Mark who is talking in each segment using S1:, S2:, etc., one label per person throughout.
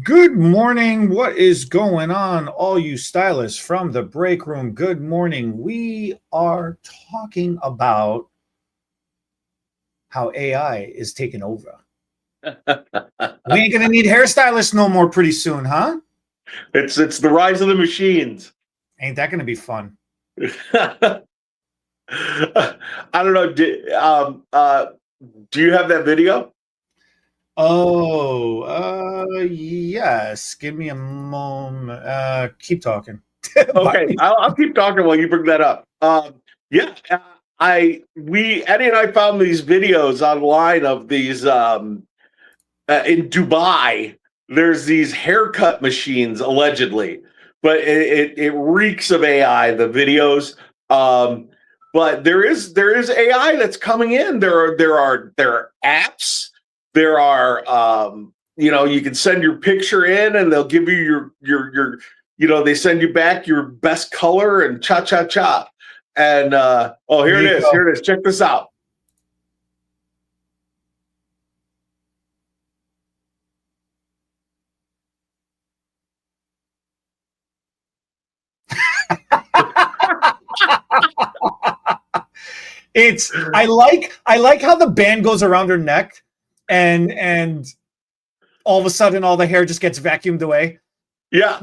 S1: Good morning. What is going on, all you stylists from the break room? Good morning. We are talking about how AI is taking over. We ain't gonna need hairstylists no more pretty soon, huh?
S2: It's the rise of the machines.
S1: Ain't that gonna be fun?
S2: I don't know. Do you have that video?
S1: Yes. Give me a moment. Keep talking.
S2: Okay, I'll keep talking while you bring that up. Yeah, Eddie and I found these videos online of these in Dubai. There's these haircut machines allegedly, but it reeks of AI. The videos, but there is AI that's coming in. There are apps. There are you can send your picture in and they'll give you your they send you back your best color and cha cha cha. And here it is. Here it is. Check this out.
S1: I like how the band goes around her neck and all of a sudden all the hair just gets vacuumed away.
S2: Yeah,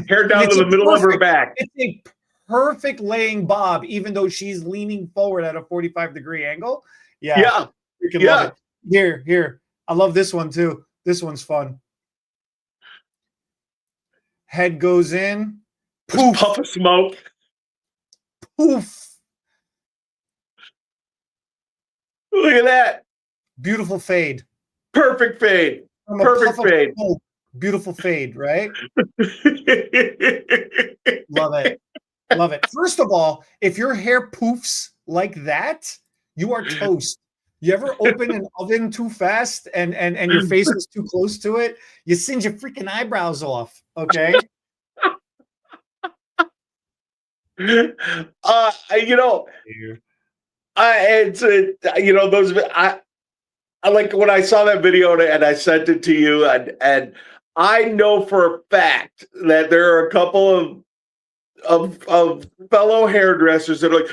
S2: hair down to the middle of her back.
S1: It's a perfect laying bob, even though she's leaning forward at a 45-degree angle. Yeah. You can love it. Here. I love this one too. This one's fun. Head goes in.
S2: Poof. Puff of smoke.
S1: Poof.
S2: Look at that.
S1: Beautiful fade.
S2: Perfect fade. Perfect fade.
S1: Beautiful fade, right? Love it. Love it. First of all, if your hair poofs like that, you are toast. You ever open an oven too fast and your face is too close to it? You singe your freaking eyebrows off, okay?
S2: I like when I saw that video and I sent it to you, and I know for a fact that there are a couple of fellow hairdressers that are like,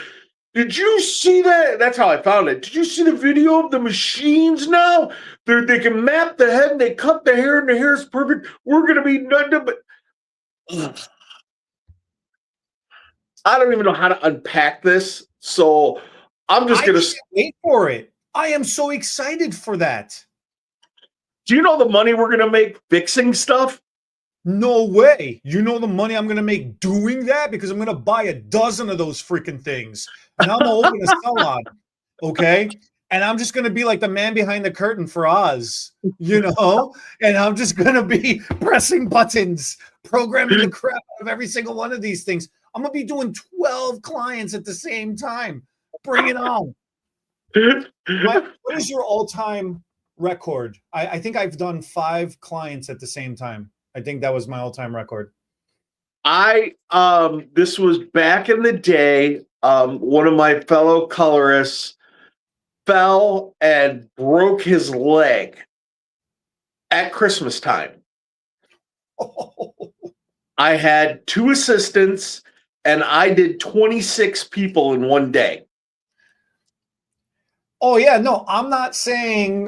S2: did you see that? That's how I found it. Did you see the video of the machines now? They can map the head and they cut the hair and the hair is perfect. We're gonna be nothing but. Ugh. I don't even know how to unpack this, so I'm just gonna
S1: wait for it. I am so excited for that.
S2: Do you know the money we're gonna make fixing stuff?
S1: No way. You know the money I'm gonna make doing that? Because I'm gonna buy a dozen of those freaking things. And I'm gonna open a salon. Okay. And I'm just gonna be like the man behind the curtain for Oz, and I'm just gonna be pressing buttons, programming the crap out of every single one of these things. I'm gonna be doing 12 clients at the same time. Bring it on. What is your all-time record? I think I've done 5 clients at the same time. I think that was my all-time record.
S2: This was back in the day. One of my fellow colorists fell and broke his leg at Christmas time. I had 2 assistants and I did 26 people in one day.
S1: Oh yeah, no, I'm not saying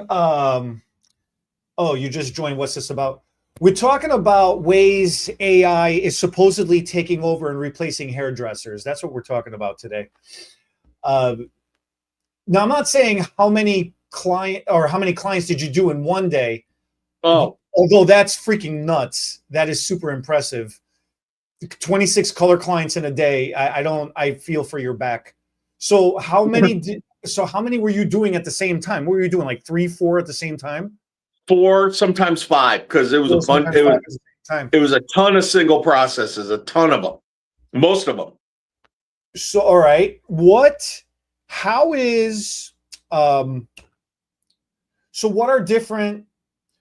S1: you just joined. What's this about? We're talking about ways AI is supposedly taking over and replacing hairdressers. That's what we're talking about today. Now I'm not saying how many clients did you do in one day.
S2: Oh,
S1: although that's freaking nuts. That is super impressive. 26 color clients in a day. I feel for your back. So how many were you doing at the same time? What were you doing? Like 3, 4 at the same time?
S2: 4, sometimes 5, because it was a bunch. It was a ton of single processes, a ton of them, most of them.
S1: So, all right, how is, so what are different?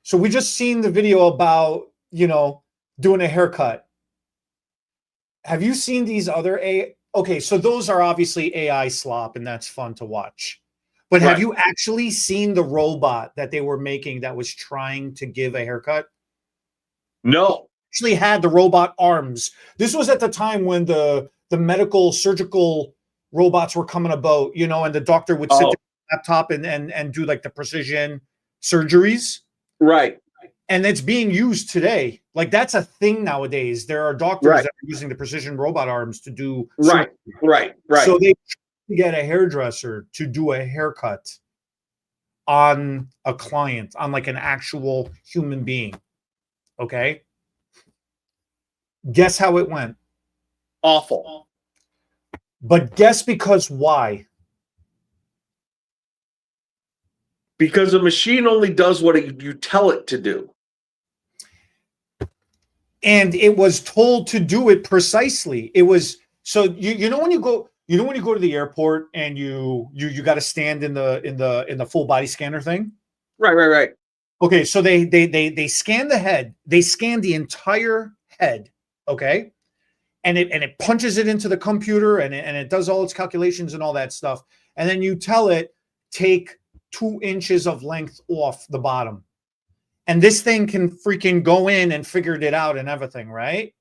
S1: So we just seen the video about, doing a haircut. Have you seen these other Okay, so those are obviously AI slop, and that's fun to watch. But have you actually seen the robot that they were making that was trying to give a haircut?
S2: No.
S1: Actually had the robot arms. This was at the time when the medical surgical robots were coming about, you know, and the doctor would sit there on the laptop and do like the precision surgeries.
S2: Right.
S1: And it's being used today. Like that's a thing nowadays. There are doctors that are using the precision robot arms to do
S2: right.
S1: So they get a hairdresser to do a haircut on a client, on like an actual human being. Okay. Guess how it went?
S2: Awful.
S1: But guess because why?
S2: Because a machine only does what you tell it to do.
S1: And it was told to do it precisely. It was so you know when you go to the airport and you got to stand in the full body scanner thing.
S2: Right.
S1: Okay, so they scan the head. They scan the entire head. Okay, and it punches it into the computer and it does all its calculations and all that stuff. And then you tell it take 2 inches of length off the bottom. And this thing can freaking go in and figured it out and everything, right?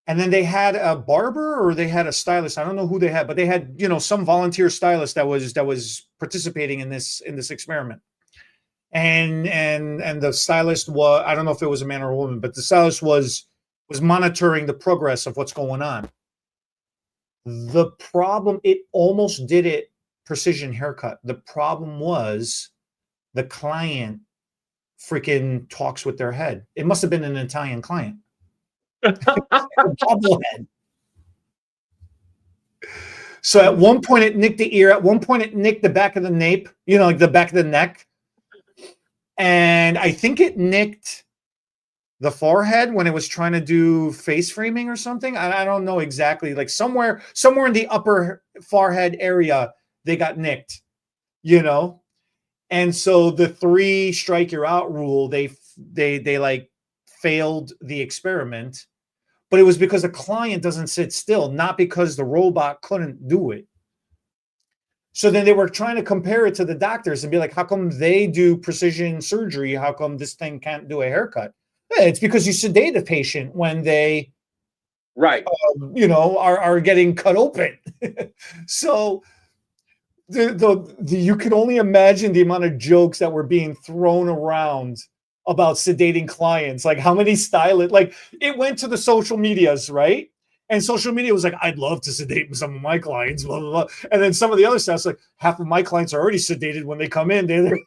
S1: And then they had a barber or they had a stylist. I don't know who they had, but they had, you know, some volunteer stylist that was participating in this experiment. And the stylist was, I don't know if it was a man or a woman, but the stylist was monitoring the progress of what's going on. The problem, it almost did it precision haircut. The problem was the client freaking talks with their head. It must have been an Italian client. Bobblehead. So at one point it nicked the ear. At one point it nicked the back of the nape, you know, like the back of the neck. And I think it nicked the forehead when it was trying to do face framing or something. I don't know exactly. Like somewhere in the upper forehead area, they got nicked, you know? And so the 3 strike you're out rule, they like failed the experiment, but it was because the client doesn't sit still, not because the robot couldn't do it. So then they were trying to compare it to the doctors and be like, how come they do precision surgery? How come this thing can't do a haircut? It's because you sedate a patient when they, you know, are getting cut open. So you can only imagine the amount of jokes that were being thrown around about sedating clients. Like how many stylists, like it went to the social medias, right? And social media was like, I'd love to sedate some of my clients, blah, blah, blah. And then some of the other stuff, like half of my clients are already sedated when they come in. They're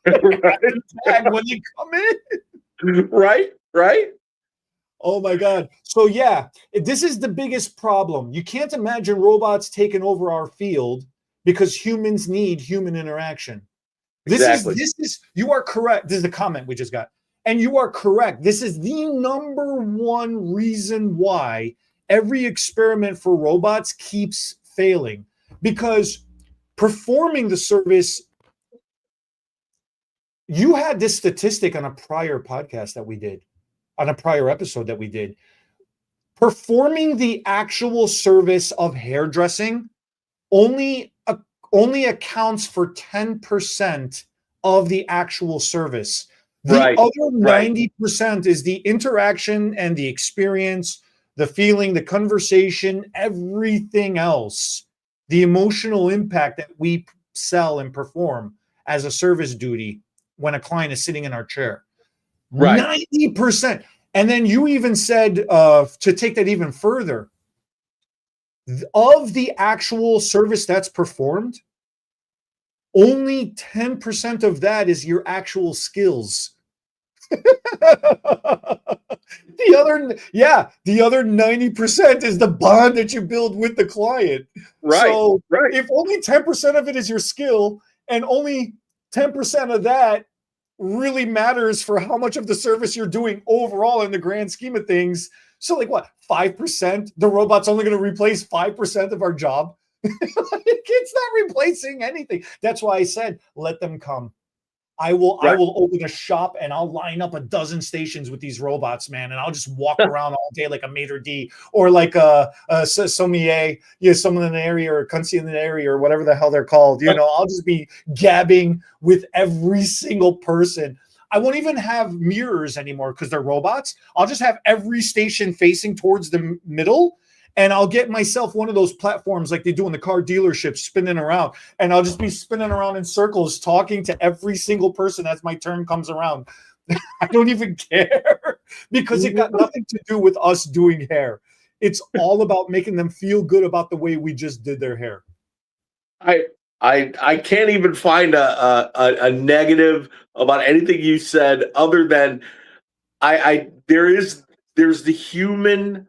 S1: tagged when they come in.
S2: Right.
S1: Oh my God. So yeah, this is the biggest problem. You can't imagine robots taking over our field because humans need human interaction. This is you are correct. This is the comment we just got. And you are correct. This is the number one reason why every experiment for robots keeps failing, because performing the service, you had this statistic on a prior podcast that we did, on a prior episode that we did. Performing the actual service of hairdressing only accounts for 10% of the actual service. The other 90% is the interaction and the experience, the feeling, the conversation, everything else, the emotional impact that we sell and perform as a service duty when a client is sitting in our chair. 90%. And then you even said, to take that even further, of the actual service that's performed, only 10% of that is your actual skills. The other 90% is the bond that you build with the client. So if only 10% of it is your skill and only 10% of that really matters for how much of the service you're doing overall in the grand scheme of things. So like what, 5%? The robot's only going to replace 5% of our job. It's not replacing anything. That's why I said, let them come. I will open a shop and I'll line up a dozen stations with these robots, man. And I'll just walk around all day like a maitre d' or like a sommelier, someone in the area or a concierge in the area or whatever the hell they're called. I'll just be gabbing with every single person. I won't even have mirrors anymore because they're robots. I'll just have every station facing towards the middle. And I'll get myself one of those platforms like they do in the car dealerships, spinning around. And I'll just be spinning around in circles, talking to every single person as my turn comes around. I don't even care because it got nothing to do with us doing hair. It's all about making them feel good about the way we just did their hair.
S2: I can't even find a negative about anything you said other than there's the human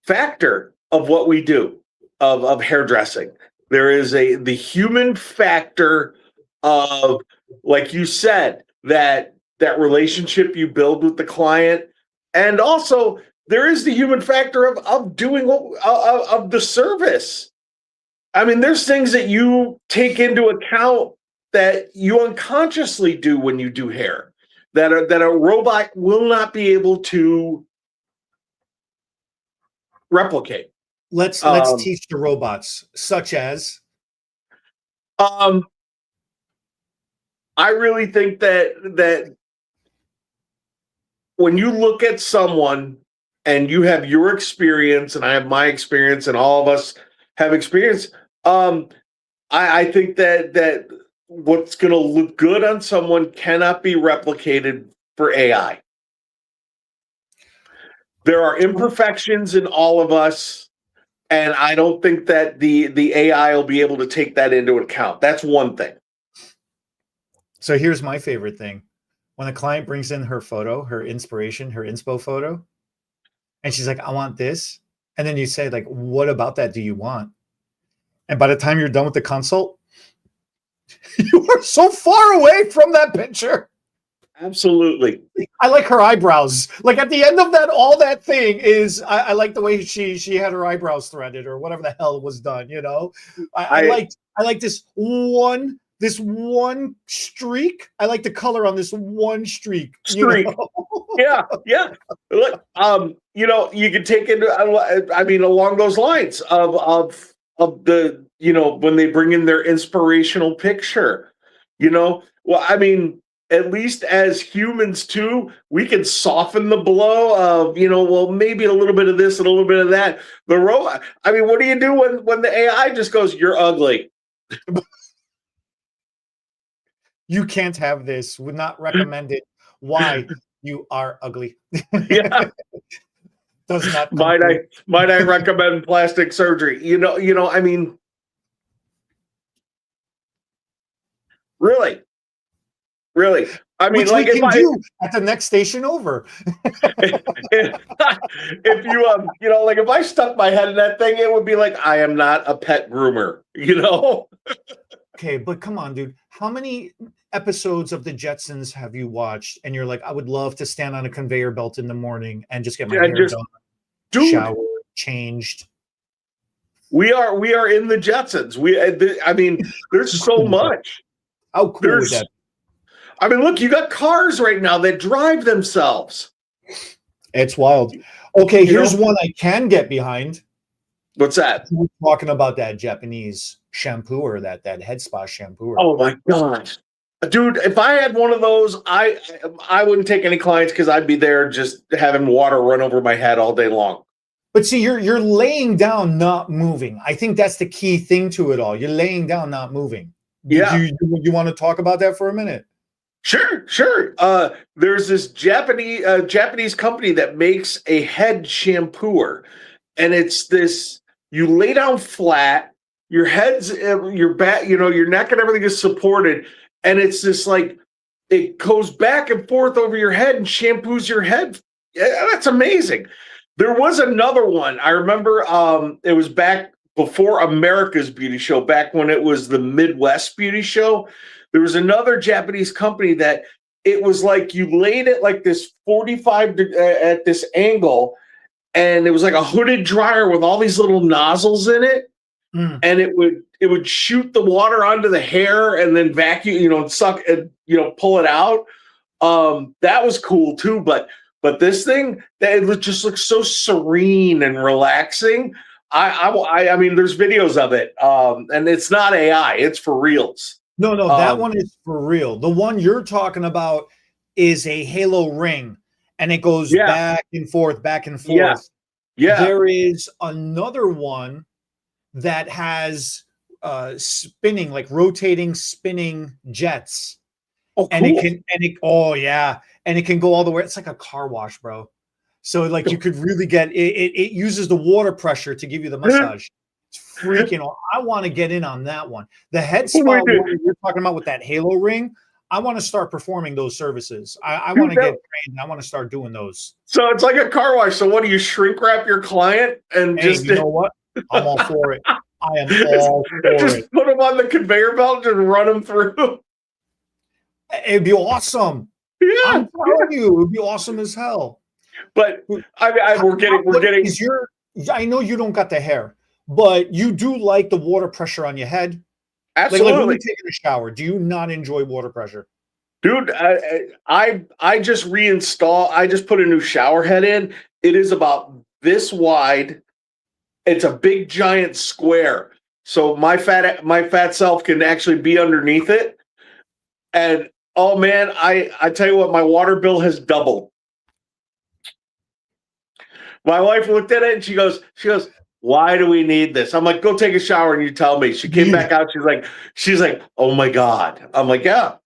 S2: factor of what we do of hairdressing. There is the human factor of, like you said, that relationship you build with the client, and also there is the human factor of doing of the service. I mean, there's things that you take into account that you unconsciously do when you do hair that a robot will not be able to replicate.
S1: Let's teach the robots, such as.
S2: I really think that when you look at someone and you have your experience and I have my experience and all of us have experience, I think that what's going to look good on someone cannot be replicated for AI. There are imperfections in all of us, and I don't think that the AI will be able to take that into account. That's one thing.
S1: So here's my favorite thing. When a client brings in her photo, her inspiration, her inspo photo, and she's like, I want this. And then you say, like, what about that do you want? And by the time you're done with the consult, you are so far away from that picture.
S2: Absolutely.
S1: I like her eyebrows. Like at the end of that, all that thing is, I like the way she had her eyebrows threaded or whatever the hell was done. You know, I like this one streak. I like the color on this one streak. You know?
S2: Yeah. Look, you know, you can take into, I mean, along those lines of the, you know, when they bring in their inspirational picture, you know, well, I mean, at least as humans too, we can soften the blow of, you know, well, maybe a little bit of this and a little bit of that. The robot, I mean, what do you do when the AI just goes, you're ugly?
S1: You can't have this. Would not recommend it. Why? You are ugly.
S2: Yeah.
S1: Does not.
S2: Might I recommend plastic surgery? You know, I mean, really. I mean,
S1: which
S2: like
S1: we can do at the next station over.
S2: if you you know, like if I stuck my head in that thing, it would be like, I am not a pet groomer, you know?
S1: Okay, but come on, dude. How many episodes of the Jetsons have you watched? And you're like, I would love to stand on a conveyor belt in the morning and just get my hair done, showered, changed. We
S2: are in the Jetsons. I mean, there's so much.
S1: How cool is that?
S2: I mean, look, you got cars right now that drive themselves.
S1: It's wild. Okay, here's one I can get behind.
S2: What's that?
S1: We're talking about that Japanese shampooer, that head spa shampooer.
S2: Oh my gosh. Dude, if I had one of those, I wouldn't take any clients because I'd be there just having water run over my head all day long.
S1: But see, you're laying down, not moving. I think that's the key thing to it all. You're laying down, not moving.
S2: Yeah.
S1: You want to talk about that for a minute?
S2: Sure. There's this Japanese company that makes a head shampooer, and it's this. You lay down flat, your head's, your back, you know, your neck and everything is supported, and it's this like it goes back and forth over your head and shampoos your head. Yeah, that's amazing. There was another one. I remember it was back before America's Beauty Show, back when it was the Midwest Beauty Show. There was another Japanese company that it was like you laid it like this 45 at this angle, and it was like a hooded dryer with all these little nozzles in it, and it would shoot the water onto the hair and then vacuum, you know, and suck and, you know, pull it out. That was cool too, but this thing, it just looks so serene and relaxing. I mean, there's videos of it, and it's not AI; it's for reals.
S1: No, that
S2: Um,
S1: one is for real. The one you're talking about is a halo ring, and it goes
S2: yeah,
S1: back and forth, back and
S2: yeah,
S1: forth.
S2: yeah.
S1: There is another one that has spinning, like rotating, spinning jets,
S2: Oh,
S1: and it
S2: cool.
S1: can, and it, oh yeah, and it can go all the way. It's like a car wash, bro. So like you could really get it. It uses the water pressure to give you the massage. It's freaking. I want to get in on that one. The head spa
S2: We do,
S1: one that you're talking about with that halo ring. I want to start performing those services. I want
S2: dude.
S1: to get trained. I want to start doing those.
S2: So it's like a car wash. So what do you shrink wrap your client and
S1: Hey,
S2: just
S1: you know what? I'm all for it. I am all for
S2: just
S1: it.
S2: put them on the conveyor belt and run them through?
S1: It'd be awesome.
S2: Yeah,
S1: I'm telling you, it would be awesome as hell.
S2: but we're
S1: What
S2: getting
S1: is your? I know you don't got the hair, but you do like the water pressure on your head. Like when you're
S2: absolutely,
S1: taking a shower, do you not enjoy water pressure?
S2: dude. I just reinstall. I just put a new shower head in. It is about this wide. It's a big giant square, so my fat self can actually be underneath it. And oh man, I tell you what, my water bill has doubled. My wife looked at it and she goes, why do we need this? I'm like, go take a shower and you tell me. She came
S1: Yeah.
S2: back out. She's like, oh my God. I'm like, yeah.
S1: We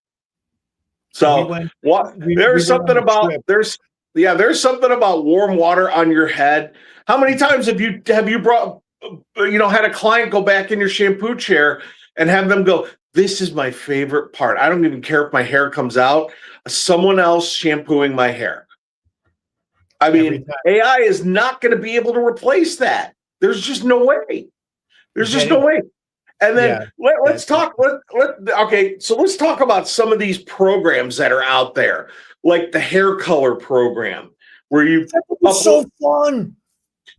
S2: So
S1: went
S2: what?
S1: we went on a trip.
S2: There's something about warm water on your head. How many times have you brought had a client go back in your shampoo chair and have them go, this is my favorite part. I don't even care if my hair comes out. Someone else shampooing my hair. I
S1: Every
S2: mean,
S1: time.
S2: AI is not going to be able to replace that. There's just no way. There's just
S1: Get
S2: no
S1: it?
S2: way. And
S1: Yeah.
S2: then let's talk. Okay, so let's talk about some of these programs that are out there, like the hair color program, where
S1: That was so fun.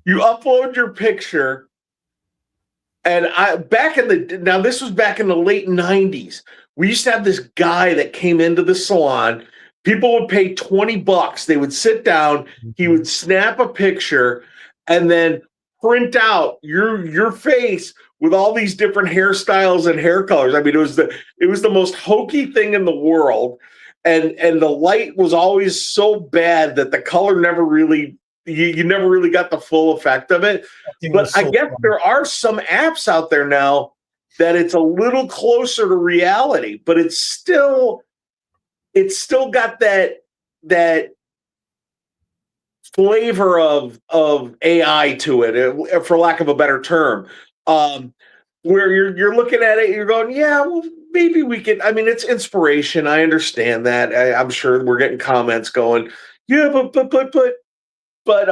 S2: you upload your picture. And now this was back in the late 90s. We used to have this guy that came into the salon. People would pay $20. They would sit down, he would snap a picture and then print out your face with all these different hairstyles and hair colors. I mean, it was the most hokey thing in the world. And the light was always so bad that the color never really you never really got the full effect of it.
S1: That thing
S2: But
S1: was
S2: I
S1: so
S2: guess
S1: fun.
S2: there are some apps out there now that it's a little closer to reality, but it's still got that flavor of AI to it, for lack of a better term. Where you're looking at it, you're going, yeah, well, maybe we can. I mean, it's inspiration. I understand that. I'm sure we're getting comments going, yeah, but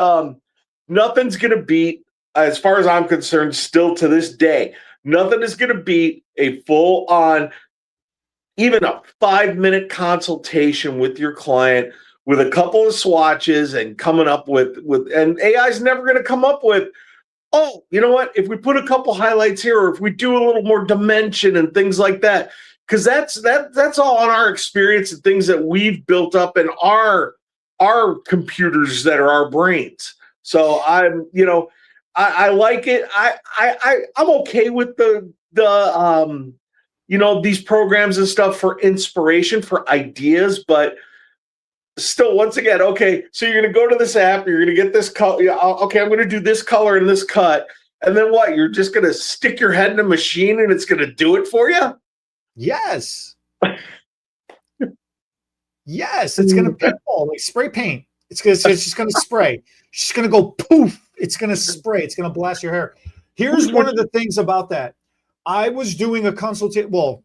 S2: nothing's going to beat, as far as I'm concerned, still to this day, nothing is going to beat a full on, even a 5 minute consultation with your client with a couple of swatches and coming up and AI is never going to come up with, oh, you know what? If we put a couple highlights here, or if we do a little more dimension and things like that, because that's all on our experience and things that we've built up in our computers that are our brains. So I like it. I'm okay with these programs and stuff for inspiration, for ideas, but still, once again, okay, so you're going to go to this app, you're going to get this color. Okay, I'm going to do this color and this cut. And then what? You're just going to stick your head in a machine and it's going to do it for you?
S1: Yes. Yes, it's gonna pinball like spray paint. It's just gonna spray. It's just gonna go poof. It's gonna spray. It's gonna blast your hair. Here's one of the things about that. I was doing a consultation. Well,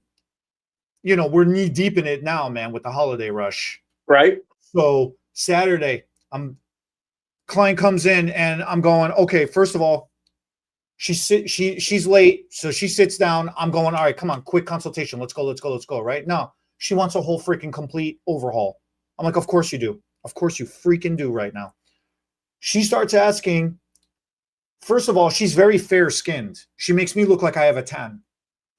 S1: we're knee deep in it now, man, with the holiday rush.
S2: Right.
S1: So Saturday, client comes in and I'm going, okay, first of all, she's late. So she sits down. I'm going, all right, come on, quick consultation. Let's go. Right now, she wants a whole freaking complete overhaul. I'm like, of course you do. Of course you freaking do right now. She starts asking, first of all, she's very fair skinned. She makes me look like I have a tan.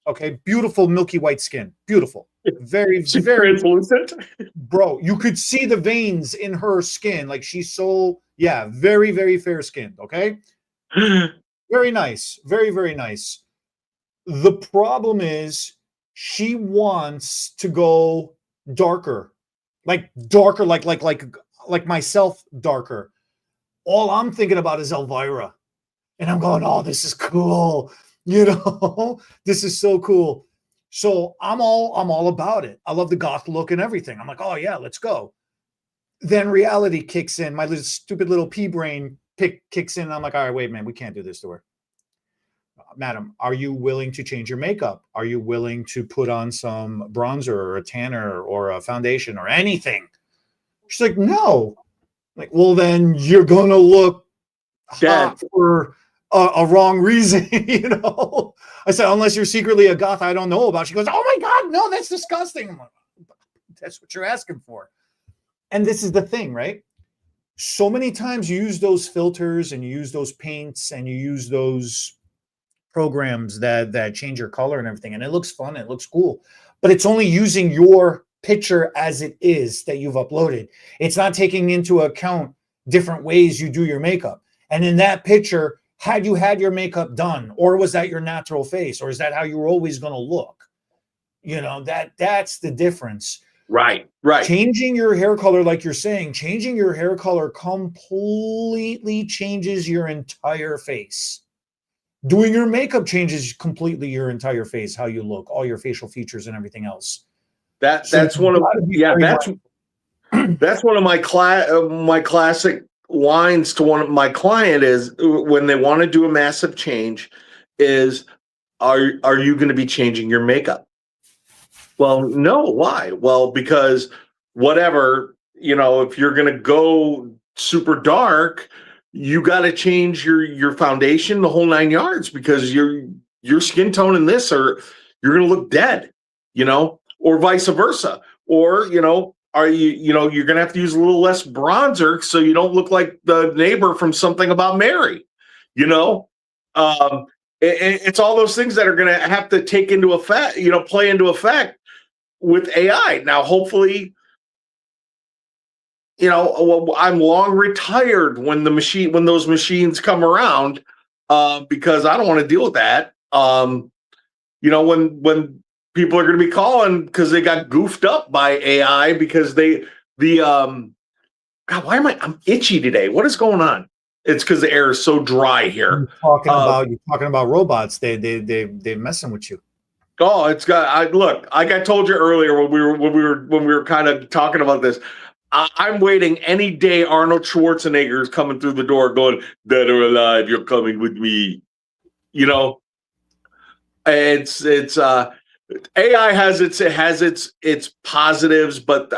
S1: Okay. Beautiful, milky white skin. Beautiful. Very, very
S2: translucent.
S1: Bro, you could see the veins in her skin. Like she's so, yeah, very, very fair skinned. Okay. Very nice. Very, very nice. The problem is She wants to go darker, like myself, darker. All I'm thinking about is Elvira. And I'm going, oh, this is cool. This is so cool. So I'm all about it. I love the goth look and everything. I'm like, oh yeah, let's go. Then reality kicks in. My stupid little pea brain kicks in. I'm like, all right, wait, man, we can't do this to her. Madam, are you willing to change your makeup? Are you willing to put on some bronzer or a tanner or a foundation or anything? She's like, no. I'm like, well, then you're going to look hot for a wrong reason. I said, unless you're secretly a goth I don't know about. She goes, oh my God, no, that's disgusting. I'm like, that's what you're asking for. And this is the thing, right? So many times you use those filters and you use those paints and you use those programs that change your color and everything. And it looks fun. It looks cool, but it's only using your picture as it is that you've uploaded. It's not taking into account different ways you do your makeup. And in that picture, had you had your makeup done, or was that your natural face, or is that how you were always going to look? That's the difference.
S2: Right.
S1: Changing your hair color, like you're saying, changing your hair color completely changes your entire face. Doing your makeup changes completely your entire face, how you look, all your facial features and everything else. That's one of my
S2: classic lines to one of my client is when they want to do a massive change is, are you going to be changing your makeup? Well, no. Why? Well, because whatever, if you're going to go super dark, you got to change your foundation, the whole 9 yards, because your skin tone in this, or you're going to look dead, or vice versa. Or, are you're going to have to use a little less bronzer so you don't look like the neighbor from Something About Mary, it's all those things that are going to have to take into effect, play into effect with AI. Now, hopefully, I'm long retired when those machines come around, because I don't want to deal with that. When people are going to be calling because they got goofed up by AI because God, I'm itchy today. What is going on? It's because the air is so dry here.
S1: You're talking about robots. They're messing with you.
S2: Oh, it's got. Look, like I told you earlier when we were kind of talking about this. I'm waiting any day Arnold Schwarzenegger is coming through the door going, dead or alive, you're coming with me. It's AI has its positives, but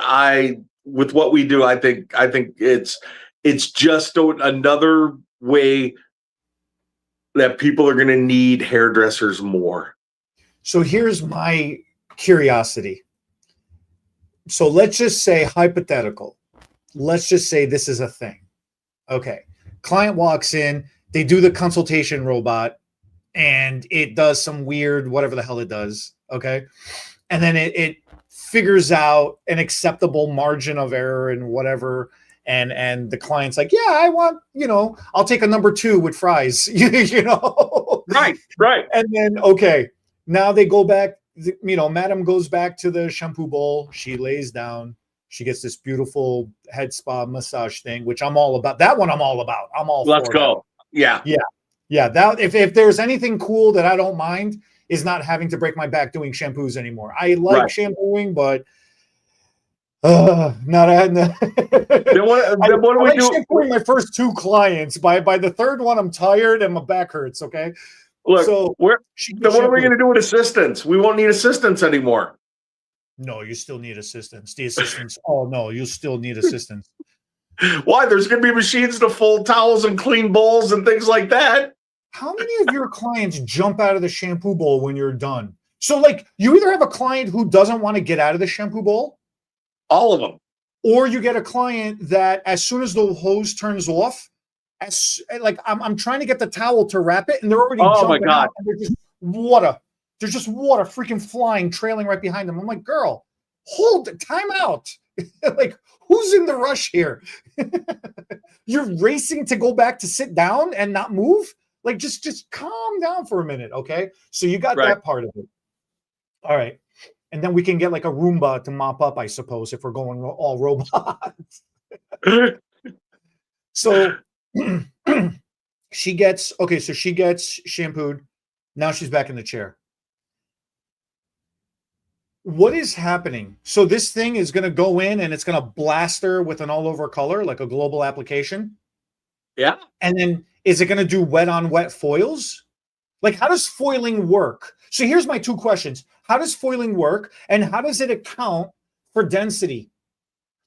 S2: with what we do, I think it's just another way that people are going to need hairdressers more.
S1: So here's my curiosity. So let's just say hypothetical. Let's just say this is a thing. Okay. Client walks in, they do the consultation robot, and it does some weird, whatever the hell it does. Okay. And then it figures out an acceptable margin of error and whatever. And the client's like, yeah, I want, I'll take a number 2 with fries,
S2: Right.
S1: And then, okay, now they go back. Madam goes back to the shampoo bowl. She lays down. She gets this beautiful head spa massage thing, which I'm all about. That one I'm all about. I'm all
S2: Let's
S1: for
S2: go.
S1: That. Yeah. That if there's anything cool that I don't mind is not having to break my back doing shampoos anymore. I like shampooing, but not then what do we do? Shampooing my first 2 clients. By the third one, I'm tired and my back hurts. Okay.
S2: Look, so what are we going to do with assistants? We won't need assistants anymore.
S1: No, you still need assistants. The assistants. Oh no, you still need assistants.
S2: Why? There's going to be machines to fold towels and clean bowls and things like that.
S1: How many of your clients jump out of the shampoo bowl when you're done? So, you either have a client who doesn't want to get out of the shampoo bowl,
S2: all of them,
S1: or you get a client that as soon as the hose turns off, I'm trying to get the towel to wrap it, and they're already jumping out, and they're just water. There's just water freaking flying, trailing right behind them. I'm like, girl, hold it, time out. Who's in the rush here? You're racing to go back to sit down and not move? Just calm down for a minute, okay? So you got that part of it. All right. And then we can get like a Roomba to mop up, I suppose, if we're going all robots. So she gets shampooed. Now she's back in the chair. What is happening? So this thing is going to go in and it's going to blast her with an all over color, like a global application.
S2: Yeah.
S1: And then is it going to do wet on wet foils? Like, how does foiling work? So here's my two questions. How does foiling work? And how does it account for density?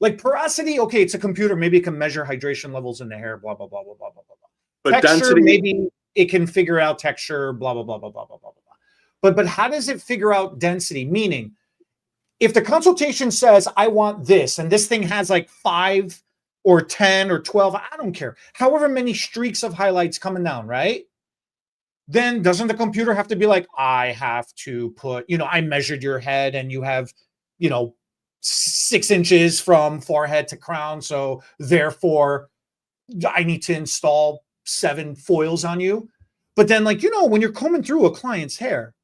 S1: Like porosity, okay, it's a computer. Maybe it can measure hydration levels in the hair, blah, blah, blah, blah, blah, blah, blah.
S2: But
S1: Texture,
S2: density,
S1: maybe it can figure out texture, blah, blah, blah, blah, blah, blah, blah, blah. But how does it figure out density? Meaning, if the consultation says, I want this, and this thing has like 5 or 10 or 12, I don't care. However many streaks of highlights coming down, right? Then doesn't the computer have to be like, I have to put, I measured your head and you have, 6 inches from forehead to crown. So therefore, I need to install 7 foils on you. But then when you're combing through a client's hair,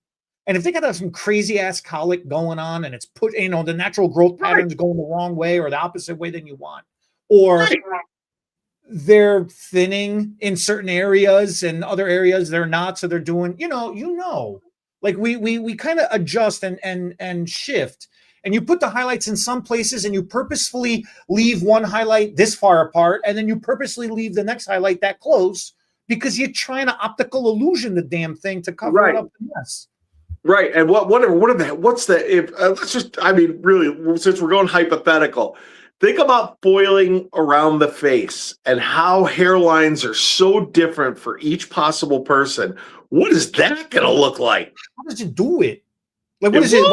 S1: and if they got some crazy ass colic going on and it's the natural growth patterns going the wrong way or the opposite way than you want, or they're thinning in certain areas and other areas they're not, so they're doing, like we kind of adjust and shift, and you put the highlights in some places and you purposefully leave one highlight this far apart, and then you purposely leave the next highlight that close because you're trying to optical illusion the damn thing to cover it up the mess.
S2: Right. And let's just, really, since we're going hypothetical, think about foiling around the face and how hairlines are so different for each possible person. What is that going to look like?
S1: How does it do it? Like, what is it?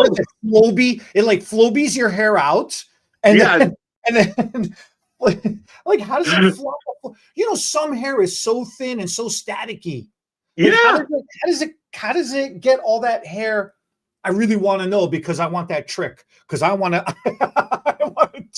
S1: Floby? It like Flobies your hair out. And then like, how does it flop? Some hair is so thin and so staticky. Like, how does it get all that hair? I really want to know, because I want that trick, because I want to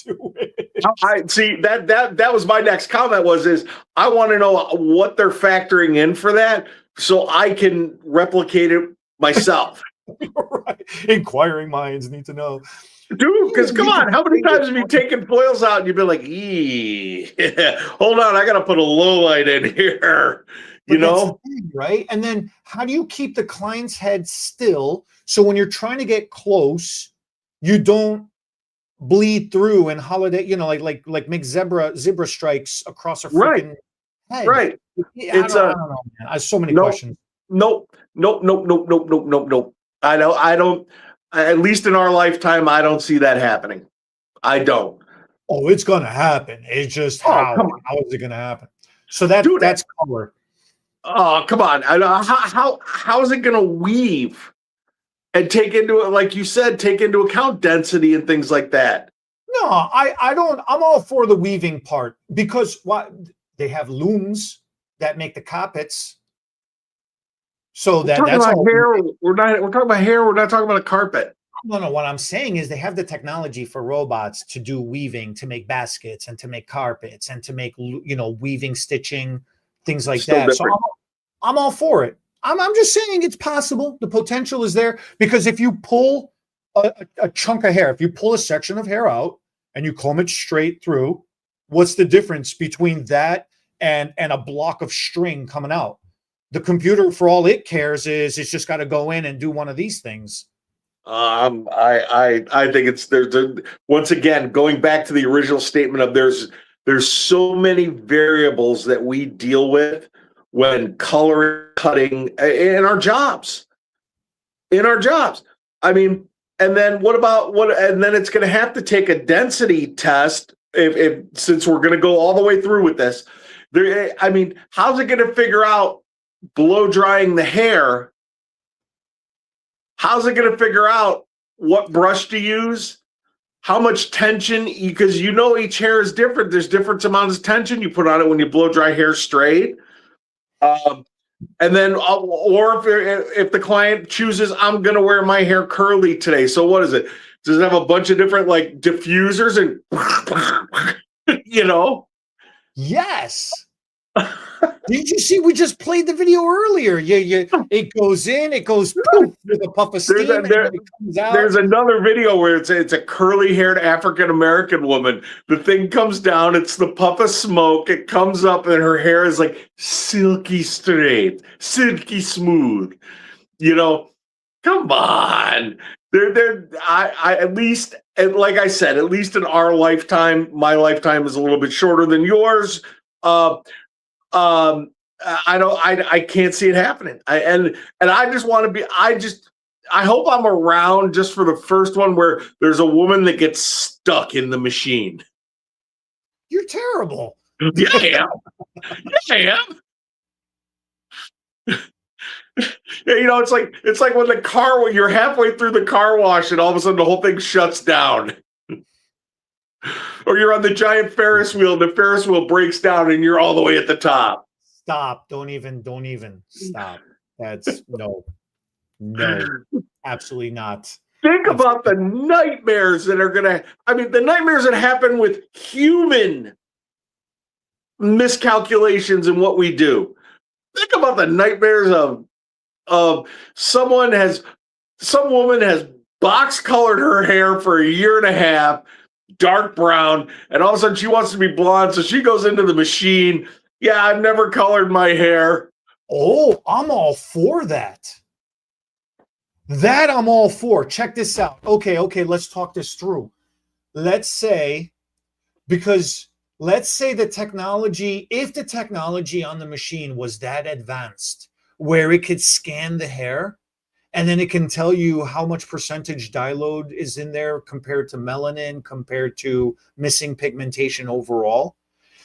S1: do it.
S2: I see that was my next comment is I want to know what they're factoring in for that so I can replicate it myself.
S1: Right. Inquiring minds need to know.
S2: Dude, because come on, how many times have you taken foils out and you've been like, hold on, I got to put a low light in here.
S1: Right? And then how do you keep the client's head still so when you're trying to get close, you don't bleed through and holiday, like make zebra strikes across a freaking head. Right. I don't know, man. I have so many questions.
S2: Nope. I don't. At least in our lifetime, I don't see that happening. I don't.
S1: Oh, it's gonna happen. It's just how is it gonna happen? So that's color.
S2: Oh, come on. How is it going to weave and take into it, like you said, take into account density and things like that?
S1: No, I don't. I'm all for the weaving part, because they have looms that make the carpets. So that's all.
S2: Hair. We're talking about hair. We're not talking about a carpet.
S1: No. What I'm saying is they have the technology for robots to do weaving, to make baskets and to make carpets and to make, weaving, stitching, things like that. Different. So I'm all for it. I'm just saying it's possible. The potential is there, because if you pull a chunk of hair, if you pull a section of hair out and you comb it straight through, what's the difference between that and a block of string coming out? The computer, for all it cares, is it's just got to go in and do one of these things.
S2: I think there's once again, going back to the original statement of there's so many variables that we deal with when cutting in our jobs. I mean, and then and then it's going to have to take a density test since we're going to go all the way through with this. How's it going to figure out blow drying the hair? How's it going to figure out what brush to use? How much tension, because each hair is different. There's different amounts of tension you put on it when you blow dry hair straight. And then, or if the client chooses, I'm going to wear my hair curly today. So what is it? Does it have a bunch of different like diffusers and,
S1: Yes. Did you see? We just played the video earlier. It goes in, it goes poof with a puff of steam, and then it comes out.
S2: There's another video where it's a curly-haired African-American woman. The thing comes down, it's the puff of smoke, it comes up, and her hair is like silky straight, silky smooth. You know, come on. I at least, and like I said, at least in our lifetime, my lifetime is a little bit shorter than yours. I can't see it happening. And I just want to be. I hope I'm around just for the first one where there's a woman that gets stuck in the machine.
S1: You're terrible.
S2: Yeah, I am. Yeah, I am. You know, it's like when when you're halfway through the car wash and all of a sudden the whole thing shuts down. Or you're on the giant Ferris wheel, and the Ferris wheel breaks down and you're all the way at the top.
S1: Stop. Don't even stop. That's no, absolutely not.
S2: Think about the nightmares that are the nightmares that happen with human miscalculations in what we do. Think about the nightmares of some woman has box colored her hair for a year and a half, dark brown, and all of a sudden she wants to be blonde, so she goes into the machine. Yeah, I've never colored my hair.
S1: Oh, I'm all for that. That I'm all for. Check this out. Okay, let's talk this through. Let's say the technology, if the technology on the machine was that advanced where it could scan the hair and then it can tell you how much percentage dye load is in there compared to melanin, compared to missing pigmentation overall.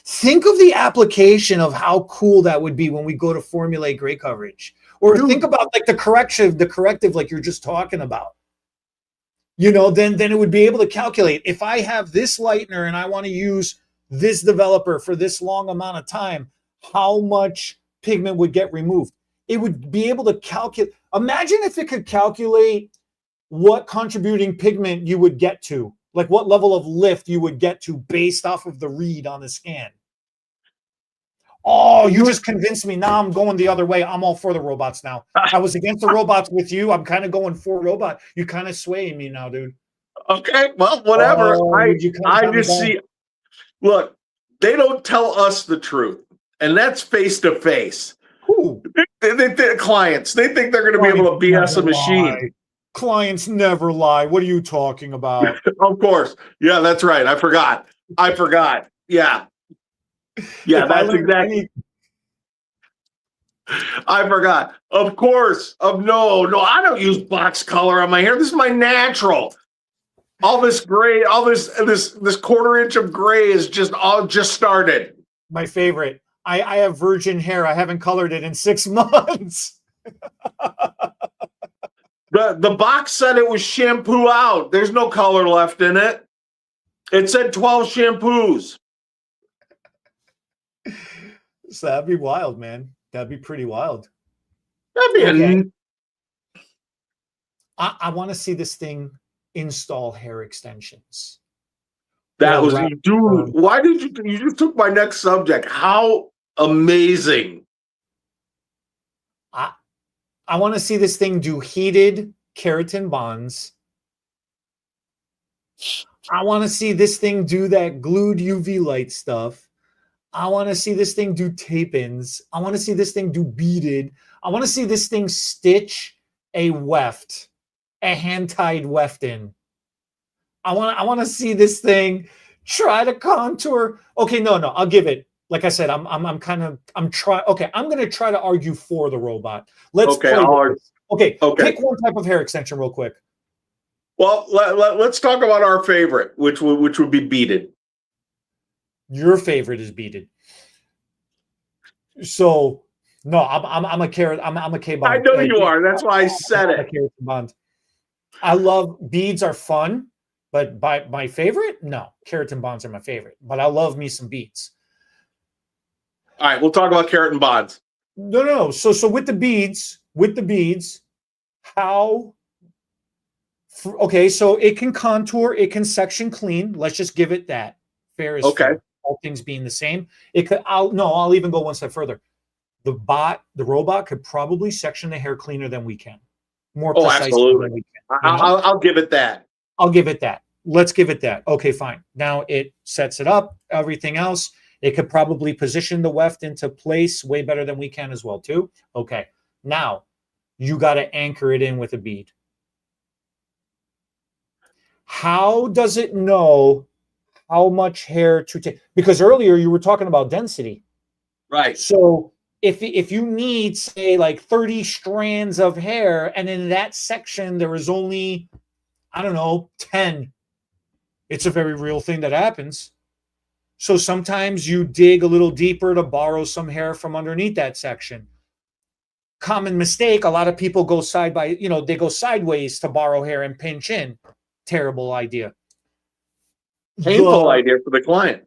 S1: Think of the application of how cool that would be when we go to formulate gray coverage. Or think about like the corrective like you're just talking about. You know, then it would be able to calculate if I have this lightener and I want to use this developer for this long amount of time, how much pigment would get removed. It would be able to calculate. Imagine if it could calculate what contributing pigment you would get to, like what level of lift you would get to based off of the read on the scan. Oh, you just convinced me. Now I'm going the other way. I'm all for the robots now. I was against the robots with you. I'm kind of going for robot. You kind of swaying me now, dude.
S2: Okay, well, whatever. I just see. Look, they don't tell us the truth, and that's face to face. Clients, they think they're going to be able to BS a machine.
S1: Clients never lie. What are you talking about?
S2: Of course. Yeah, that's right. I forgot. Yeah. Yeah, that's exactly. I forgot. Of course. No, I don't use box color on my hair. This is my natural. All this gray, all this quarter inch of gray is just started.
S1: My favorite. I have virgin hair. I haven't colored it in 6 months.
S2: The box said it was shampoo out. There's no color left in it. It said 12 shampoos.
S1: So that'd be wild, man. That'd be pretty wild.
S2: That'd be
S1: I want to see this thing install hair extensions.
S2: That was, dude. Why did you just took my next subject? How amazing.
S1: I want to see this thing do heated keratin bonds. I want to see this thing do that glued UV light stuff. I want to see this thing do tape-ins. I want to see this thing do beaded. I want to see this thing stitch a weft, a hand-tied weft in. I want to see this thing try to contour. Okay, no, I'll give it. Like I said, I'm going to try to argue for the robot. Let's pick one type of hair extension real quick.
S2: Well, let's talk about our favorite, which would be beaded.
S1: Your favorite is beaded. So no, I'm a carrot. I'm a K-bond.
S2: I know you are. That's why I said it.
S1: Bond. I love beads are fun, but by my favorite, no, keratin bonds are my favorite. But I love me some beads.
S2: All right, we'll talk about keratin bonds.
S1: No. So with the beads, how? Okay, so it can contour, it can section clean. Let's just give it that. Fair is
S2: okay.
S1: fair. all things being the same, it could. I'll even go one step further. The robot could probably section the hair cleaner than we can, more
S2: Oh,
S1: precisely
S2: absolutely.
S1: than we can.
S2: I'll give it that.
S1: I'll give it that. Let's give it that. Okay, fine. Now it sets it up. Everything else, it could probably position the weft into place way better than we can as well too. Okay, now you got to anchor it in with a bead. How does it know how much hair to take? Because earlier you were talking about density.
S2: Right.
S1: So if you need, say, like 30 strands of hair, and in that section there is only, I don't know, 10, it's a very real thing that happens. So sometimes you dig a little deeper to borrow some hair from underneath that section. Common mistake, a lot of people go they go sideways to borrow hair and pinch in. Terrible idea.
S2: Painful idea for the client.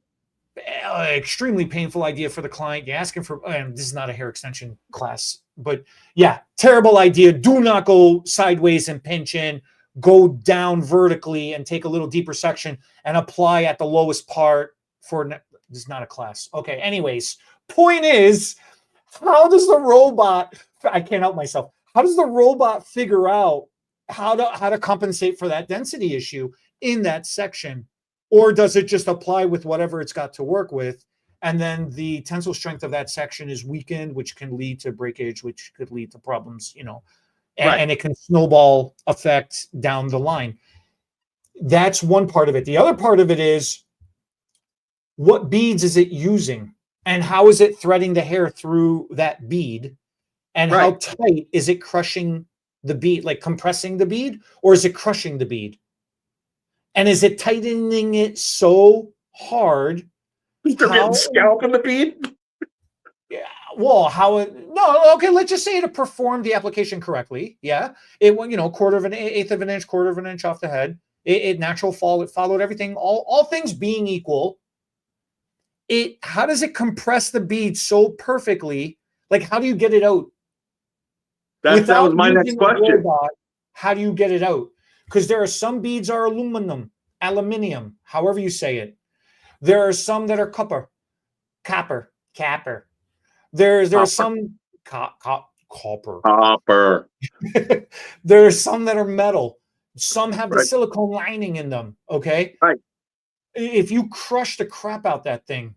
S1: Extremely painful idea for the client. You're asking for, and this is not a hair extension class, but yeah, terrible idea. Do not go sideways and pinch in. Go down vertically and take a little deeper section and apply at the lowest part for, this is not a class. Okay, anyways, point is, how does the robot, I can't help myself, how does the robot figure out how to compensate for that density issue in that section? Or does it just apply with whatever it's got to work with? And then the tensile strength of that section is weakened, which can lead to breakage, which could lead to problems, and it can snowball effect down the line. That's one part of it. The other part of it is, what beads is it using? And how is it threading the hair through that bead? And how tight is it crushing the bead, like compressing the bead? Or is it crushing the bead? And is it tightening it so hard?
S2: They're getting scalp in the bead?
S1: Yeah. Well, okay, let's just say it performed the application correctly. Yeah. It went, quarter of an eighth of an inch, quarter of an inch off the head. It natural fall, it followed everything, all things being equal. How does it compress the bead so perfectly? Like, how do you get it out?
S2: That was my next question.
S1: Robot, how do you get it out? Because there are some beads are aluminium, however you say it. There are some that are copper. There's some copper. There are some that are metal. Some have the silicone lining in them. Okay.
S2: Right.
S1: If you crush the crap out that thing,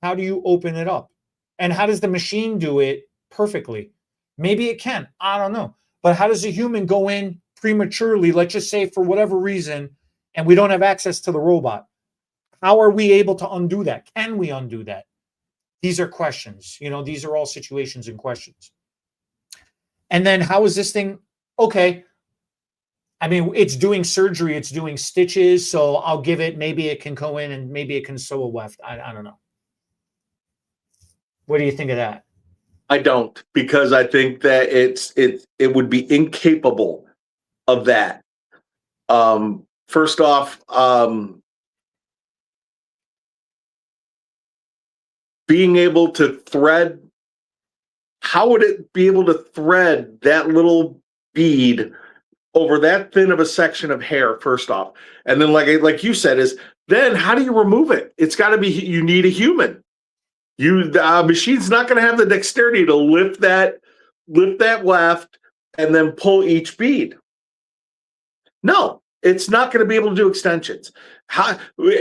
S1: how do you open it up? And how does the machine do it perfectly? Maybe it can. I don't know. But how does a human go in prematurely, let's just say for whatever reason, and we don't have access to the robot? How are we able to undo that? Can we undo that? These are questions. These are all situations and questions. And then how is this thing? Okay. I mean, it's doing surgery, it's doing stitches, so I'll give it, maybe it can go in and maybe it can sew a weft. I don't know. What do you think of that?
S2: I don't, because I think that it would be incapable of that. First off, being able to thread, how would it be able to thread that little bead over that thin of a section of hair, first off? And then like you said, then how do you remove it? It's got to be, you need a human. The machine's not going to have the dexterity to lift that weft and then pull each bead. No, it's not going to be able to do extensions.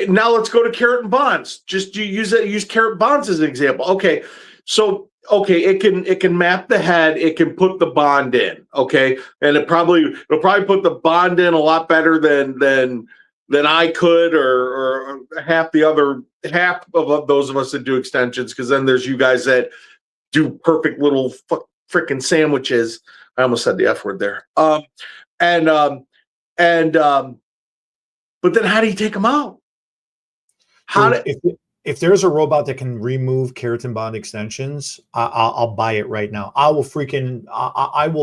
S2: Now let's go to keratin bonds. Just use keratin bonds as an example. Okay, so it can map the head, it can put the bond in. Okay, and it'll probably put the bond in a lot better than I could, or half of those of us that do extensions, because then there's you guys that do perfect little freaking sandwiches. I almost said the F word there. But then how do you take them out?
S1: If there's a robot that can remove keratin bond extensions, I'll buy it right now. I will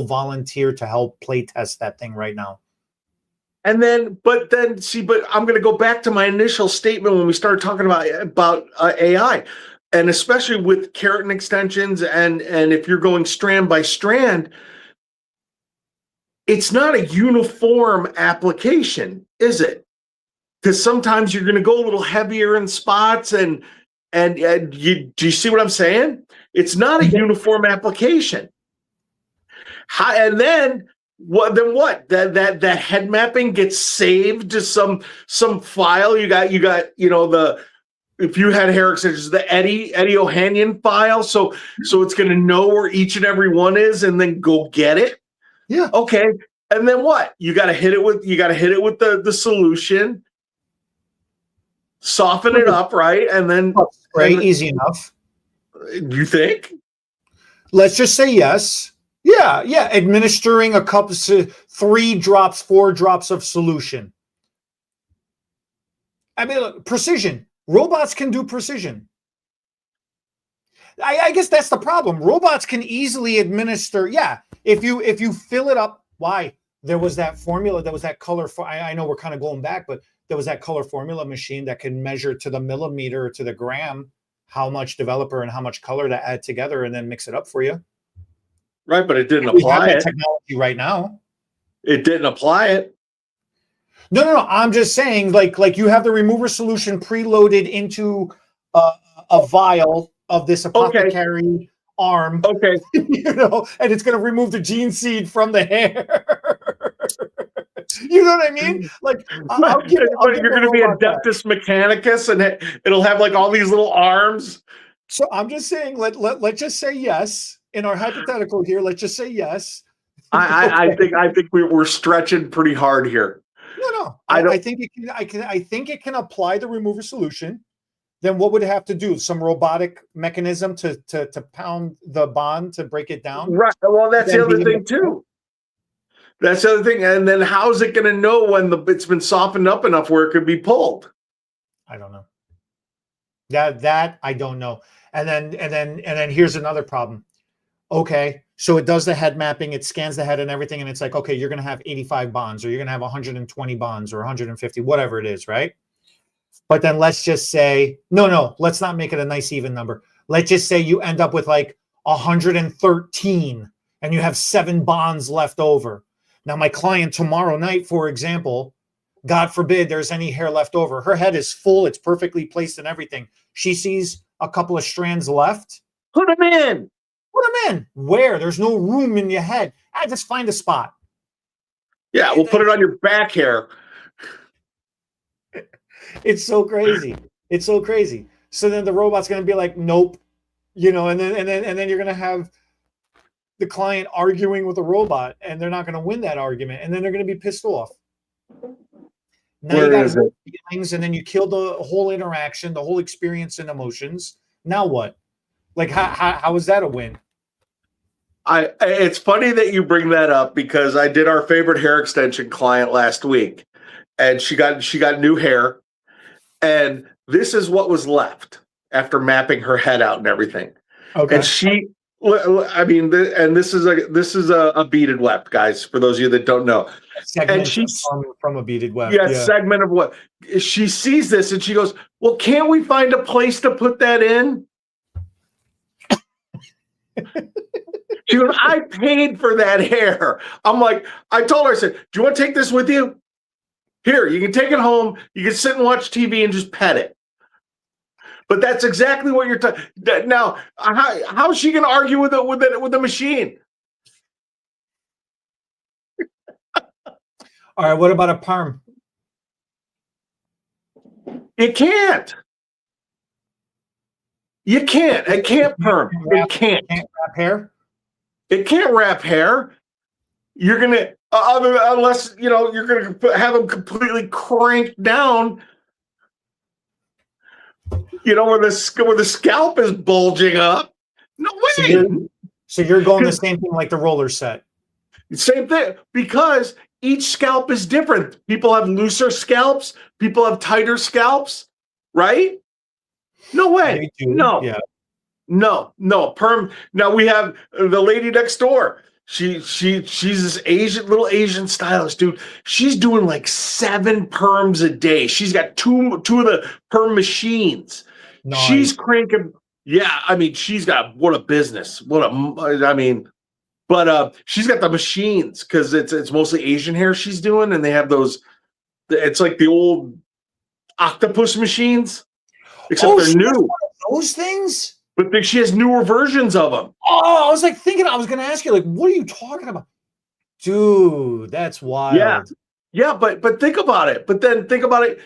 S1: volunteer to help play test that thing right now.
S2: But I'm going to go back to my initial statement when we started talking about AI, and especially with keratin extensions, and if you're going strand by strand, it's not a uniform application, is it? Because sometimes you're going to go a little heavier in spots, and And do you see what I'm saying? It's not a uniform application. And then what? Then what? That head mapping gets saved to some file. You got if you had hair extensions, the Eddie Ohanian file. So it's going to know where each and every one is, and then go get it.
S1: Yeah.
S2: Okay. And then what? You got to hit it with the solution. Soften it up, right? And then
S1: right, easy enough.
S2: You think?
S1: Let's just say yes. Yeah. Administering a couple, 3 drops, 4 drops of solution. I mean, look, precision. Robots can do precision. I guess that's the problem. Robots can easily administer. Yeah. If you fill it up, why? There was that formula. There was that color. I know we're kind of going back, but there was that color formula machine that can measure to the millimeter or to the gram how much developer and how much color to add together and then mix it up for you.
S2: Right, but it didn't apply it.
S1: Technology right now.
S2: It didn't apply it.
S1: No. I'm just saying, like you have the remover solution preloaded into a vial of this apothecary arm.
S2: Okay.
S1: And it's going to remove the gene seed from the hair. You know what I mean? Like,
S2: you're going to be a Adeptus Mechanicus, and it'll have like all these little arms.
S1: So I'm just saying, let's just say yes. In our hypothetical here, let's just say yes.
S2: I think we're stretching pretty hard here.
S1: No. I think it can apply the remover solution. Then what would it have to do? Some robotic mechanism to pound the bond to break it down?
S2: Right. Well, that's the other thing too. That's the other thing. And then how's it going to know when it's been softened up enough where it could be pulled?
S1: I don't know. That I don't know. And then here's another problem. Okay, so it does the head mapping, it scans the head and everything, and it's like, okay, you're going to have 85 bonds, or you're going to have 120 bonds, or 150, whatever it is, right? But then let's just say, no, let's not make it a nice even number. Let's just say you end up with like 113, and you have 7 bonds left over. Now, my client tomorrow night, for example, God forbid there's any hair left over. Her head is full, it's perfectly placed and everything. She sees a couple of strands left.
S2: Put them in.
S1: Put them in. Where? There's no room in your head. Just find a spot.
S2: Yeah, we'll put it on your back hair.
S1: It's so crazy. It's so crazy. So then the robot's going to be like, nope, and then you're going to have the client arguing with the robot, and they're not going to win that argument, and then they're going to be pissed off. Now you got feelings, and then you kill the whole interaction, the whole experience and emotions. Now what? Like, how is that a win?
S2: It's funny that you bring that up, because I did our favorite hair extension client last week, and she got new hair, and this is what was left after mapping her head out and everything. Okay. And this is a beaded weft, guys, for those of you that don't know.
S1: And she's from a beaded weft.
S2: Yeah, segment of what she sees this, and she goes, well, can't we find a place to put that in? She goes, I paid for that hair. I'm like, I told her, I said, do you want to take this with you? Here, you can take it home. You can sit and watch TV and just pet it. But that's exactly what you're talking. Now, how is she going to argue with the machine?
S1: All right, what about a perm?
S2: It can't. You can't. It can't perm. It can't.
S1: It can't wrap hair?
S2: It can't wrap hair. You're going to, unless, you're going to have them completely cranked down, where the scalp is bulging up. No way.
S1: So you're going the same thing like the roller set.
S2: Same thing, because each scalp is different. People have looser scalps. People have tighter scalps, right? No way. No. Yeah. No. Perm. Now we have the lady next door. She's this little Asian stylist, dude. She's doing like 7 perms a day. She's got two of the perm machines. Nice. She's cranking. Yeah, I mean, she's got what a business. But she's got the machines, because it's mostly Asian hair she's doing, and they have those. It's like the old octopus machines, except they're new.
S1: those things?
S2: But she has newer versions of them.
S1: Oh, I was like thinking, I was going to ask you, like, what are you talking about? Dude, that's wild.
S2: Yeah, but think about it. But then think about it.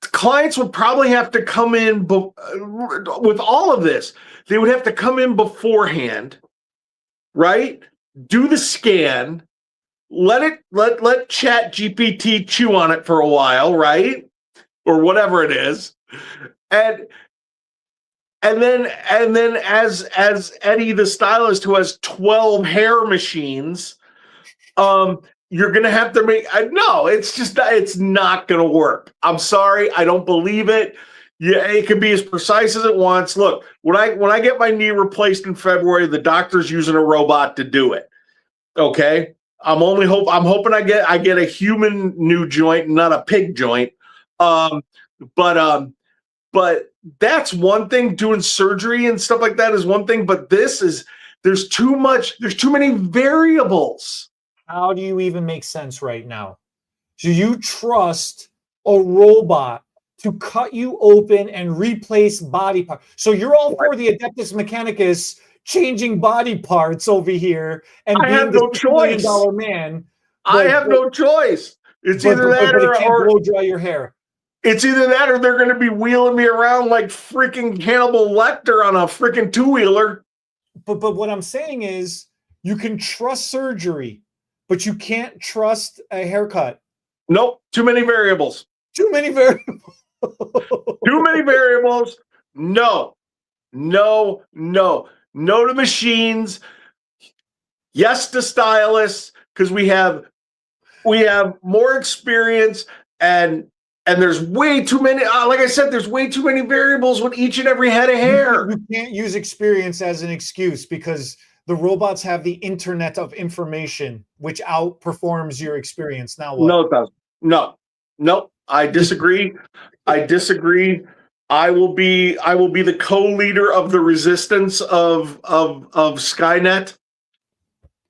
S2: Clients would probably have to come in with all of this. They would have to come in beforehand, right? Do the scan, let Chat GPT chew on it for a while, right? Or whatever it is. And then as Eddie the stylist, who has 12 hair machines, you're gonna have to make no, it's not gonna work. I'm sorry, I don't believe it. Yeah, it can be as precise as it wants. Look, when I get my knee replaced in February, the doctor's using a robot to do it. Okay. I'm hoping I get a human new joint, not a pig joint. But that's one thing. Doing surgery and stuff like that is one thing, but there's too many variables.
S1: How do you even make sense right now? Do you trust a robot to cut you open and replace body parts? So you're all for the Adeptus Mechanicus changing body parts over here and
S2: I have no choice.
S1: $1 million man.
S2: I have no choice. It's either that
S1: or it can't blow dry your hair.
S2: It's either that or they're going to be wheeling me around like freaking Hannibal Lecter on a freaking two-wheeler.
S1: But what I'm saying is you can trust surgery, but you can't trust a haircut.
S2: Nope. Too many variables.
S1: Too many variables.
S2: Too many variables. No to machines. Yes to stylists, because we have more experience and there's way too many. Like I said, there's way too many variables with each and every head of hair.
S1: You can't use experience as an excuse because the robots have the internet of information, which outperforms your experience. Now what?
S2: No, it doesn't. No. I disagree. I will be the co-leader of the resistance of Skynet.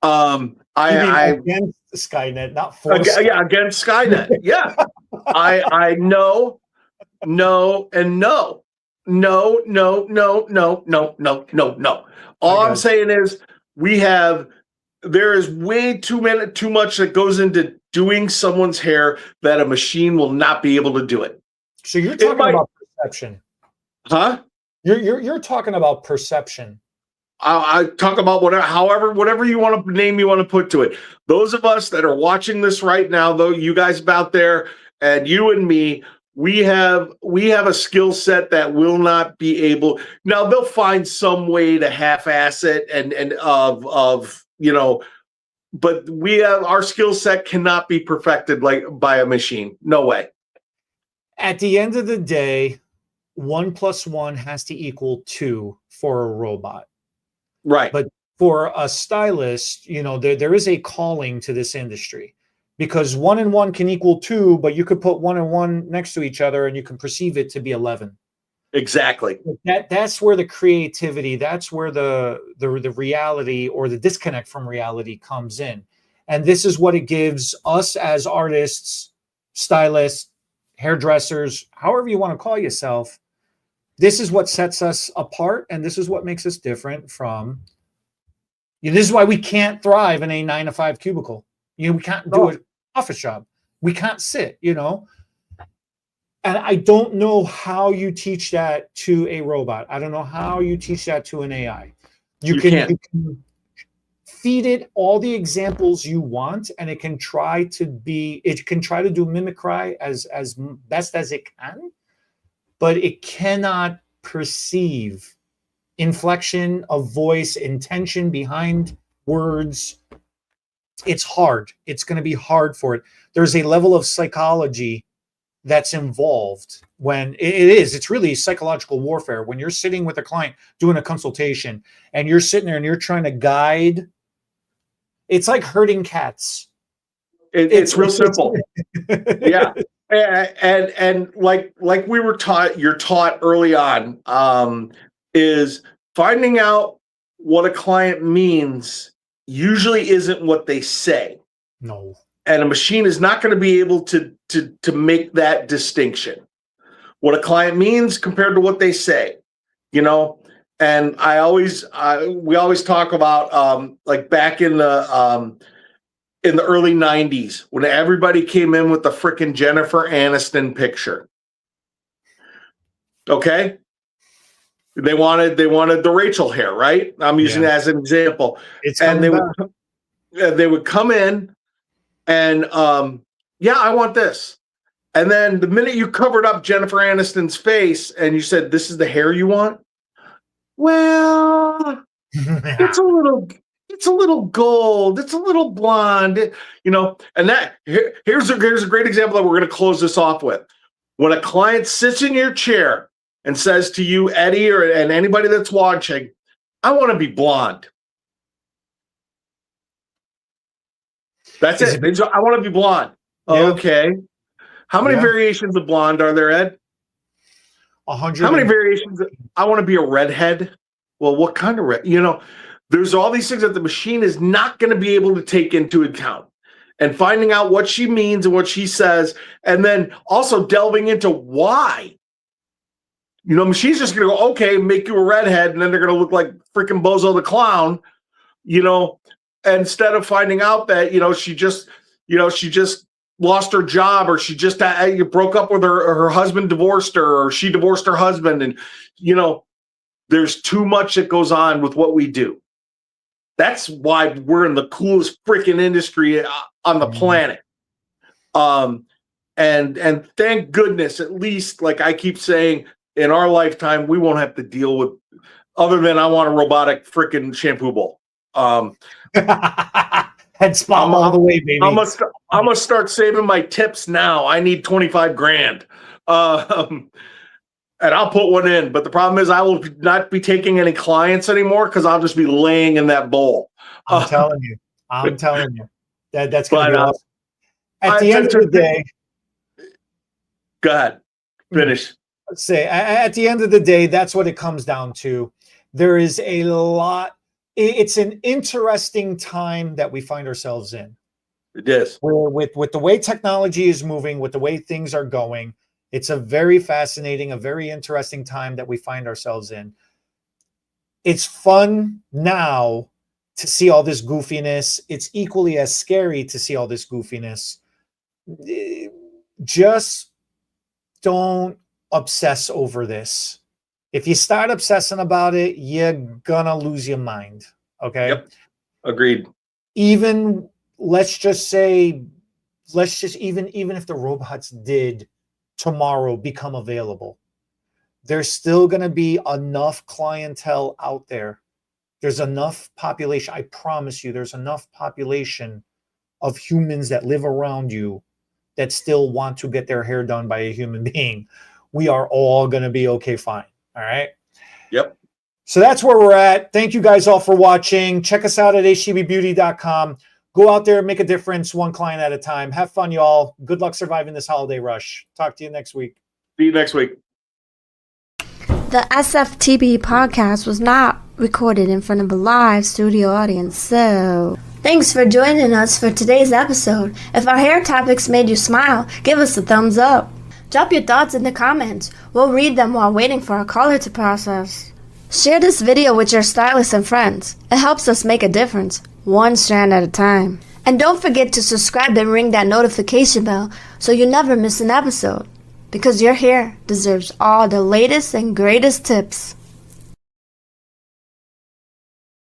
S1: Against Skynet, not for
S2: against Skynet. Yeah. I know, and no. All I'm saying is there is way too much that goes into doing someone's hair that a machine will not be able to do it.
S1: So you're talking about perception.
S2: Huh?
S1: You're talking about perception.
S2: I talk about whatever you want to put to it. Those of us that are watching this right now, though, you guys out there and you and me, we have a skill set that will not be able. Now they'll find some way to half-ass it but our skill set cannot be perfected like by a machine. No way.
S1: At the end of the day, 1 + 1 has to equal 2 for a robot.
S2: Right.
S1: But for a stylist, there is a calling to this industry because 1 and 1 can equal 2, but you could put 1 and 1 next to each other and you can perceive it to be 11.
S2: Exactly.
S1: That's where the creativity, that's where the reality or the disconnect from reality comes in. And this is what it gives us as artists, stylists, hairdressers, however you want to call yourself. This is what sets us apart, and this is what makes us different from. This is why we can't thrive in a 9-to-5 cubicle. We can't do an office job. We can't sit. And I don't know how you teach that to a robot. I don't know how you teach that to an AI. You can feed it all the examples you want, and it can try to do mimicry as best as it can. But it cannot perceive inflection of voice, intention behind words. It's hard. It's going to be hard for it. There's a level of psychology that's involved when it's really psychological warfare. When you're sitting with a client doing a consultation and you're sitting there and you're trying to guide, it's like herding cats.
S2: It's real simple. Yeah. And like we were taught, you're taught early on, is finding out what a client means usually isn't what they say.
S1: No.
S2: And a machine is not going to be able to make that distinction. what a client means compared to what they say, you know. And we always talk about like back in the early 90s when everybody came in with the frickin' Jennifer Aniston picture. Okay? They wanted the Rachel hair, right? I'm using it as an example. And they would come in and I want this. And then the minute you covered up Jennifer Aniston's face and you said, this is the hair you want? Well, it's a little gold, it's a little blonde, you know. And here's a great example that we're going to close this off with. When a client sits in your chair and says to you, Eddie, and anybody that's watching, I want to be blonde. That's it. I want to be blonde. Yeah. Okay. How many variations of blonde are there, Ed?
S1: 100.
S2: How many variations? I want to be a redhead. Well, what kind of red? You know, there's all these things that the machine is not going to be able to take into account. And finding out what she means and what she says, and then also delving into why. You know, machine's just going to go, okay, make you a redhead, and then they're going to look like freaking Bozo the Clown, you know, instead of finding out that, you know, she just lost her job, or she just broke up with her husband, divorced her, or she divorced her husband. And, you know, there's too much that goes on with what we do. That's why we're in the coolest freaking industry on the planet. And thank goodness, at least, like I keep saying, in our lifetime, we won't have to deal with, other than I want a robotic freaking shampoo bowl.
S1: Head spa all the way, baby.
S2: I'm gonna start saving my tips now. I need 25 grand. And I'll put one in. But the problem is I will not be taking any clients anymore because I'll just be laying in that bowl.
S1: I'm telling you. That's going to be awesome. At the end of the day.
S2: Go ahead. Finish.
S1: Let's say, at the end of the day, that's what it comes down to. There is a lot. It's an interesting time that we find ourselves in.
S2: It is.
S1: With the way technology is moving, with the way things are going, it's a very fascinating, a very interesting time that we find ourselves in. It's fun now to see all this goofiness. It's equally as scary to see all this goofiness. Just don't obsess over this. If you start obsessing about it, you're gonna lose your mind. Okay.
S2: Yep. Agreed.
S1: Even even if the robots did tomorrow become available, there's still going to be enough clientele out there. There's enough population. I promise you, there's enough population of humans that live around you that still want to get their hair done by a human being. We are all going to be okay, fine. All right.
S2: Yep.
S1: So that's where we're at. Thank you guys all for watching. Check us out at htbbeauty.com. Go out there, make a difference, one client at a time. Have fun, y'all. Good luck surviving this holiday rush. Talk to you next week.
S2: See you next week.
S3: The SFTB podcast was not recorded in front of a live studio audience, so thanks for joining us for today's episode. If our hair topics made you smile, give us a thumbs up. Drop your thoughts in the comments. We'll read them while waiting for our caller to process. Share this video with your stylists and friends. It helps us make a difference, one strand at a time. And don't forget to subscribe and ring that notification bell so you never miss an episode. Because your hair deserves all the latest and greatest tips.